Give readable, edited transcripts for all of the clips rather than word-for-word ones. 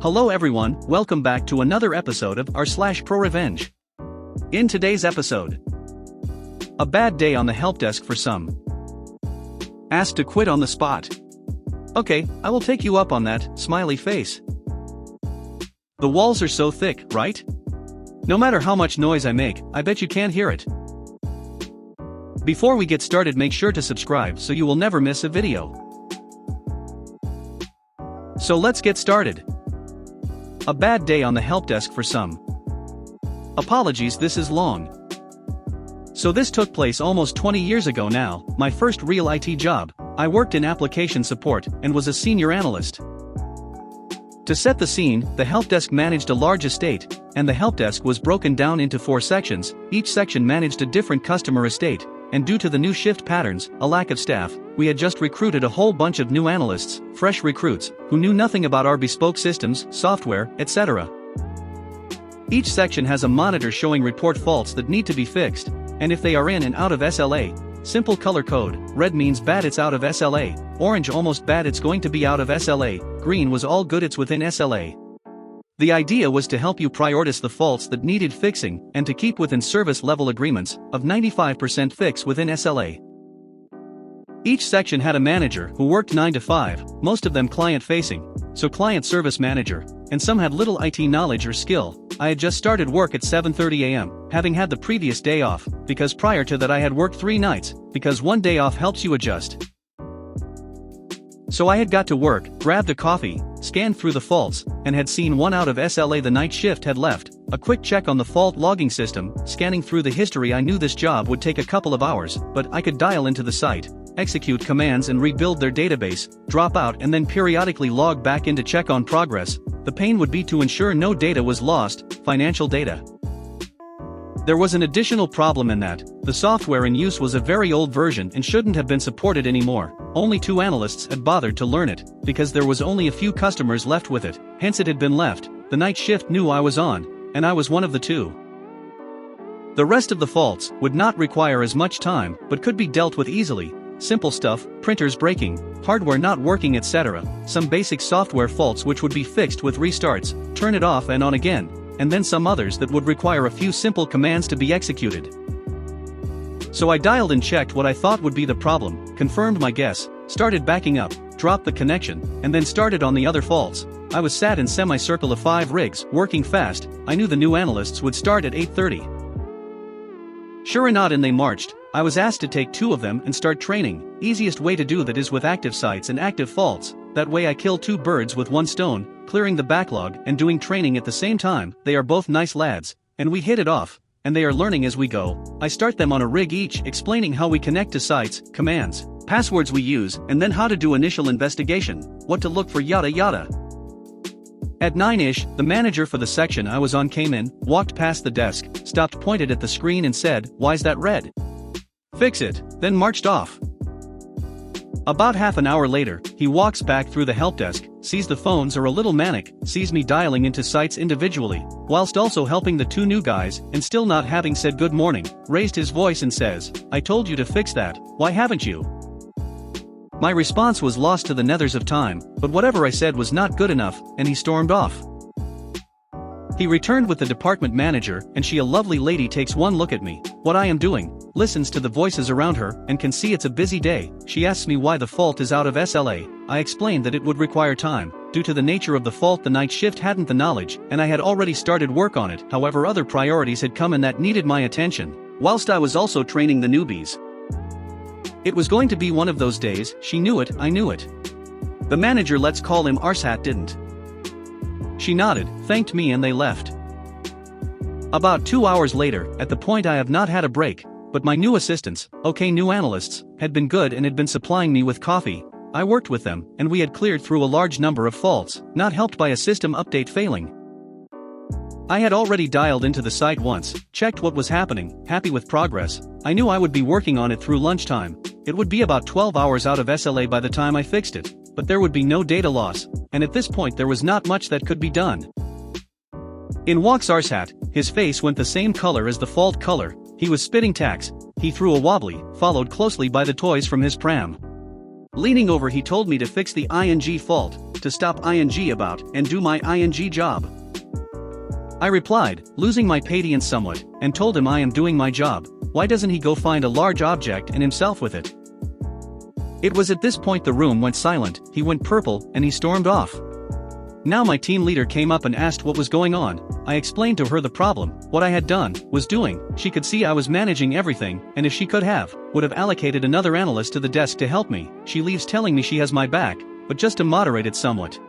Hello everyone, welcome back to another episode of r/ProRevenge. In today's episode, a bad day on the help desk for some. Asked to quit on the spot. Okay, I will take you up on that, smiley face. The walls are so thick, right? No matter how much noise I make, I bet you can't hear it. Before we get started, make sure to subscribe so you will never miss a video. So let's get started. A bad day on the help desk for some. Apologies, this is long. So this took place almost 20 years ago now, my first real IT job. I worked in application support and was a senior analyst. To set the scene, the help desk managed a large estate, and the help desk was broken down into 4 sections. Each section managed a different customer estate, and due to the new shift patterns, a lack of staff, we had just recruited a whole bunch of new analysts, fresh recruits, who knew nothing about our bespoke systems, software, etc. Each section has a monitor showing report faults that need to be fixed, and if they are in and out of SLA. Simple color code: red means bad, it's out of SLA, orange almost bad, it's going to be out of SLA, green was all good, it's within SLA. The idea was to help you prioritize the faults that needed fixing and to keep within service level agreements of 95% fix within SLA. Each section had a manager who worked 9 to 5, most of them client facing, so client service manager, and some had little IT knowledge or skill. I had just started work at 7:30 a.m., having had the previous day off, because prior to that I had worked 3 nights, because one day off helps you adjust. So I had got to work, grabbed a coffee, scanned through the faults, and had seen one out of SLA the night shift had left. A quick check on the fault logging system, scanning through the history, I knew this job would take a couple of hours, but I could dial into the site, execute commands and rebuild their database, drop out and then periodically log back in to check on progress. The pain would be to ensure no data was lost, financial data. There was an additional problem in that the software in use was a very old version and shouldn't have been supported anymore. Only 2 analysts had bothered to learn it, because there was only a few customers left with it, hence it had been left. The night shift knew I was on, and I was one of the 2. The rest of the faults would not require as much time, but could be dealt with easily. Simple stuff: printers breaking, hardware not working, etc. Some basic software faults which would be fixed with restarts, turn it off and on again, and then some others that would require a few simple commands to be executed. So I dialed and checked what I thought would be the problem, confirmed my guess, started backing up, dropped the connection, and then started on the other faults. I was sat in semicircle of 5 rigs, working fast. I knew the new analysts would start at 8:30. Sure enough, and they marched. I was asked to take 2 of them and start training. Easiest way to do that is with active sites and active faults. That way I kill 2 birds with 1 stone, clearing the backlog and doing training at the same time. They are both nice lads, and we hit it off, and they are learning as we go. I start them on a rig each, explaining how we connect to sites, commands, passwords we use, and then how to do initial investigation, what to look for, yada yada. At 9-ish, the manager for the section I was on came in, walked past the desk, stopped, pointed at the screen and said, "Why's that red? Fix it," then marched off. About half an hour later, he walks back through the help desk, sees the phones are a little manic, sees me dialing into sites individually, whilst also helping the 2 new guys, and still not having said good morning, raised his voice and says, "I told you to fix that, why haven't you?" My response was lost to the nethers of time, but whatever I said was not good enough, and he stormed off. He returned with the department manager, and she, a lovely lady, takes one look at me, what I am doing, listens to the voices around her, and can see it's a busy day. She asks me why the fault is out of SLA. I explained that it would require time. Due to the nature of the fault, the night shift hadn't the knowledge, and I had already started work on it. However, other priorities had come in that needed my attention, whilst I was also training the newbies. It was going to be one of those days. She knew it, I knew it. The manager, let's call him Arshat, didn't. She nodded, thanked me, and they left. About 2 hours later, at the point I have not had a break, but my new assistants, new analysts, had been good and had been supplying me with coffee. I worked with them, and we had cleared through a large number of faults, not helped by a system update failing. I had already dialed into the site once, checked what was happening, happy with progress. I knew I would be working on it through lunchtime. It would be about 12 hours out of SLA by the time I fixed it, but there would be no data loss, and at this point there was not much that could be done. In walks Arshat, his face went the same color as the fault color. He was spitting tacks. He threw a wobbly, followed closely by the toys from his pram. Leaning over, he told me to fix the ing fault. to stop ing about and do my ing job. I replied, losing my patience somewhat, and told him I am doing my job. Why doesn't he go find a large object and himself with it? It was at this point the room went silent, he went purple, and he stormed off. Now my team leader came up and asked what was going on. I explained to her the problem, what I had done, was doing. She could see I was managing everything, and if she could have, would have allocated another analyst to the desk to help me. She leaves telling me she has my back, but just to moderate it somewhat.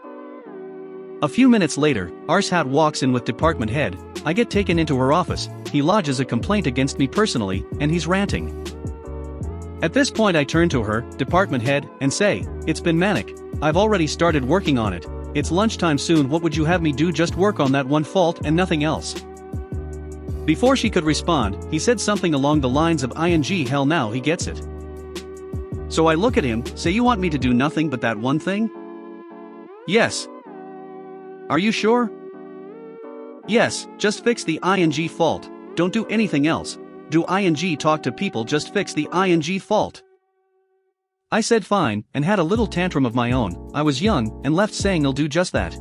A few minutes later, Arshat walks in with department head. I get taken into her office, he lodges a complaint against me personally, and he's ranting. At this point I turn to her, department head, and say, "It's been manic. I've already started working on it. It's lunchtime soon, what would you have me do? Just work on that one fault and nothing else?" Before she could respond, he said something along the lines of ing hell now he gets it. So I look at him, say, "You want me to do nothing but that one thing?" "Yes." "Are you sure?" "Yes, just fix the ing fault, don't do anything else. Do ing talk to people, just fix the ing fault." I said fine, and had a little tantrum of my own. I was young, and left saying I'll do just that.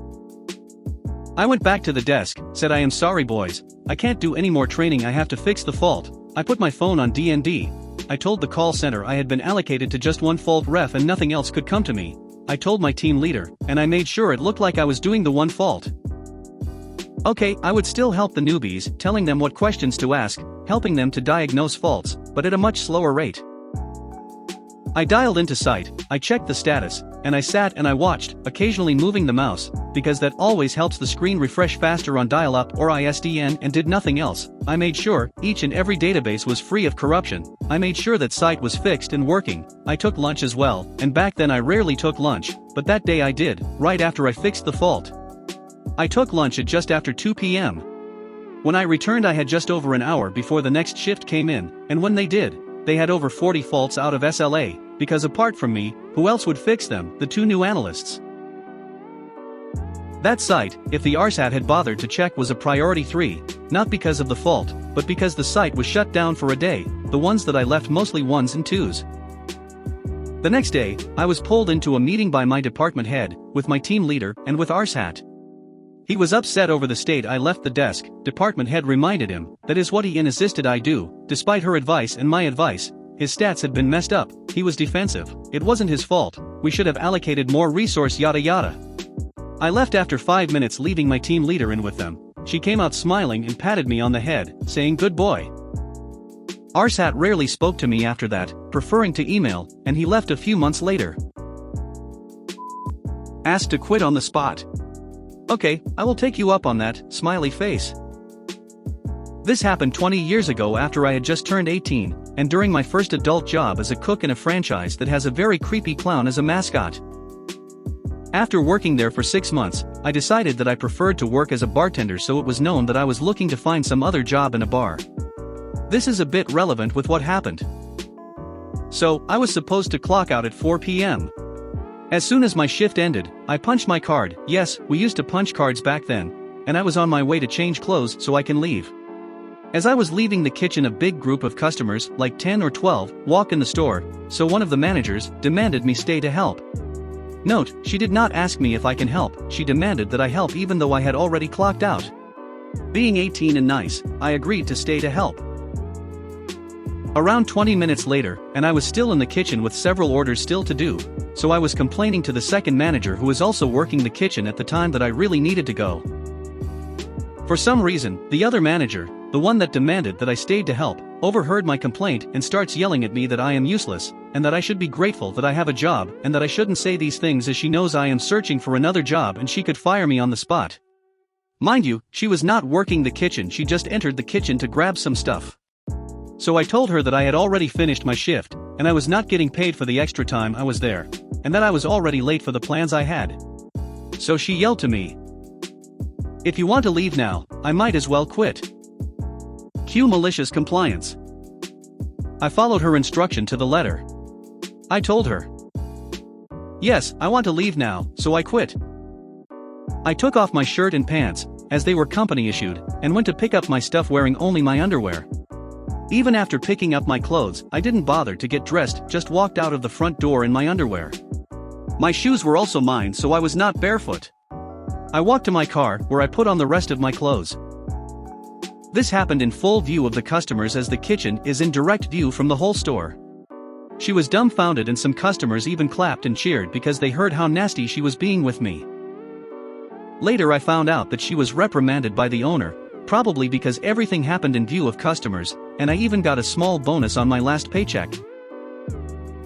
I went back to the desk, said I am sorry boys, I can't do any more training, I have to fix the fault. I put my phone on DND. I told the call center I had been allocated to just one fault ref and nothing else could come to me. I told my team leader, and I made sure it looked like I was doing the one fault. Okay, I would still help the newbies, telling them what questions to ask, helping them to diagnose faults, but at a much slower rate. I dialed into site, I checked the status, and I sat and I watched, occasionally moving the mouse, because that always helps the screen refresh faster on dial-up or ISDN, and did nothing else. I made sure each and every database was free of corruption. I made sure that site was fixed and working. I took lunch as well, and back then I rarely took lunch, but that day I did, right after I fixed the fault. I took lunch at just after 2 p.m. When I returned I had just over an hour before the next shift came in, and when they did, they had over 40 faults out of SLA, because apart from me, who else would fix them? The two new analysts. That site, if the RSAT had bothered to check, was a priority 3, not because of the fault, but because the site was shut down for a day, the ones that I left mostly 1s and 2s. The next day, I was pulled into a meeting by my department head, with my team leader, and with RSAT. He was upset over the state I left the desk. Department head reminded him, that is what he insisted I do, despite her advice and my advice. His stats had been messed up, he was defensive, it wasn't his fault, we should have allocated more resource yada yada. I left after 5 minutes, leaving my team leader in with them. She came out smiling and patted me on the head, saying good boy. RSAT rarely spoke to me after that, preferring to email, and he left a few months later. Asked to quit on the spot. Okay, I will take you up on that, smiley face. This happened 20 years ago after I had just turned 18, and during my first adult job as a cook in a franchise that has a very creepy clown as a mascot. After working there for 6 months, I decided that I preferred to work as a bartender, so it was known that I was looking to find some other job in a bar. This is a bit relevant with what happened. So, I was supposed to clock out at 4 p.m. As soon as my shift ended, I punched my card. Yes, we used to punch cards back then, and I was on my way to change clothes so I can leave. As I was leaving the kitchen, a big group of customers, like 10 or 12, walk in the store, so one of the managers demanded me stay to help. Note, she did not ask me if I can help, she demanded that I help even though I had already clocked out. Being 18 and nice, I agreed to stay to help. Around 20 minutes later, and I was still in the kitchen with several orders still to do, so I was complaining to the second manager, who was also working the kitchen at the time, that I really needed to go. For some reason, the other manager, the one that demanded that I stayed to help, overheard my complaint and starts yelling at me that I am useless, and that I should be grateful that I have a job, and that I shouldn't say these things as she knows I am searching for another job and she could fire me on the spot. Mind you, she was not working the kitchen, she just entered the kitchen to grab some stuff. So I told her that I had already finished my shift, and I was not getting paid for the extra time I was there, and that I was already late for the plans I had. So she yelled to me, "If you want to leave now, I might as well quit." Cue malicious compliance. I followed her instruction to the letter. I told her, "Yes, I want to leave now, so I quit." I took off my shirt and pants, as they were company issued, and went to pick up my stuff wearing only my underwear. Even after picking up my clothes, I didn't bother to get dressed, just walked out of the front door in my underwear. My shoes were also mine, so I was not barefoot. I walked to my car, where I put on the rest of my clothes. This happened in full view of the customers, as the kitchen is in direct view from the whole store. She was dumbfounded, and some customers even clapped and cheered because they heard how nasty she was being with me. Later I found out that she was reprimanded by the owner, probably because everything happened in view of customers, and I even got a small bonus on my last paycheck.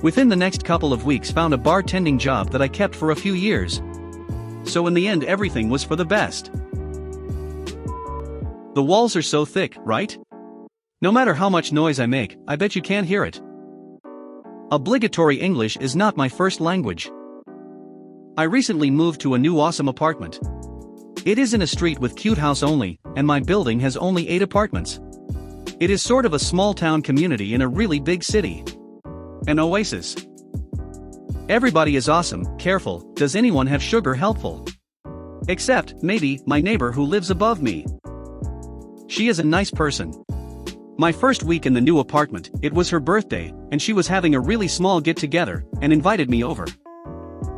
Within the next couple of weeks found a bartending job that I kept for a few years. So in the end everything was for the best. The walls are so thick, right? No matter how much noise I make, I bet you can't hear it. Obligatory English is not my first language. I recently moved to a new awesome apartment. It is in a street with cute house only, and my building has only 8 apartments. It is sort of a small town community in a really big city. An oasis. Everybody is awesome, careful, does anyone have sugar helpful? Except, maybe, my neighbor who lives above me. She is a nice person. My first week in the new apartment, it was her birthday, and she was having a really small get-together, and invited me over.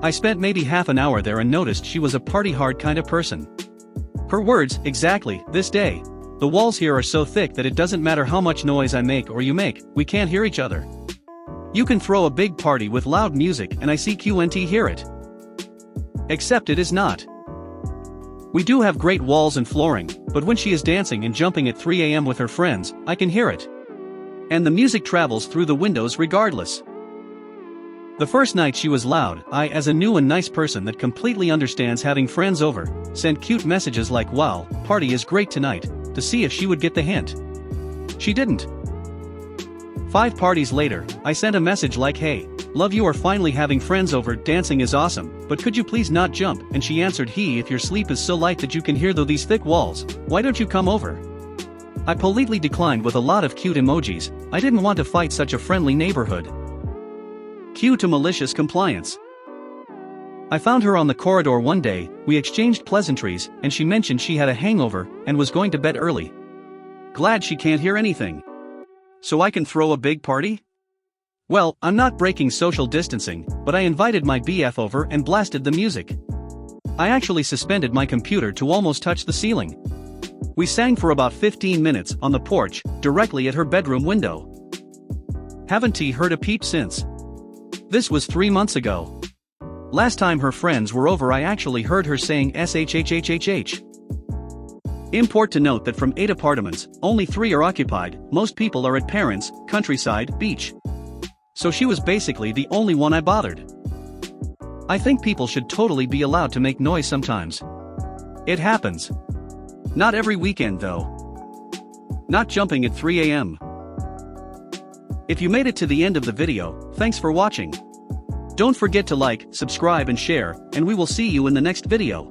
I spent maybe half an hour there and noticed she was a party-hard kind of person. Her words, exactly, this day. The walls here are so thick that it doesn't matter how much noise I make or you make, we can't hear each other. You can throw a big party with loud music and I CQNT hear it. Except it is not. We do have great walls and flooring, but when she is dancing and jumping at 3 a.m. with her friends, I can hear it. And the music travels through the windows regardless. The first night she was loud, I, as a new and nice person that completely understands having friends over, sent cute messages like "Wow, party is great tonight," to see if she would get the hint. She didn't. 5 parties later, I sent a message like, "Hey, love you are finally having friends over, dancing is awesome, but could you please not jump?" And she answered, "Hey, if your sleep is so light that you can hear through these thick walls, why don't you come over?" I politely declined with a lot of cute emojis. I didn't want to fight such a friendly neighborhood. Cue to malicious compliance. I found her on the corridor one day, we exchanged pleasantries, and she mentioned she had a hangover and was going to bed early. Glad she can't hear anything. So I can throw a big party? Well, I'm not breaking social distancing, but I invited my BF over and blasted the music. I actually suspended my computer to almost touch the ceiling. We sang for about 15 minutes on the porch, directly at her bedroom window. Haven't heard a peep since. This was 3 months ago. Last time her friends were over I actually heard her saying SHHHHH. Import to note that from 8 apartments, only 3 are occupied, most people are at parents, countryside, beach. So she was basically the only one I bothered. I think people should totally be allowed to make noise sometimes. It happens. Not every weekend though. Not jumping at 3 a.m. If you made it to the end of the video, thanks for watching. Don't forget to like, subscribe and share, and we will see you in the next video.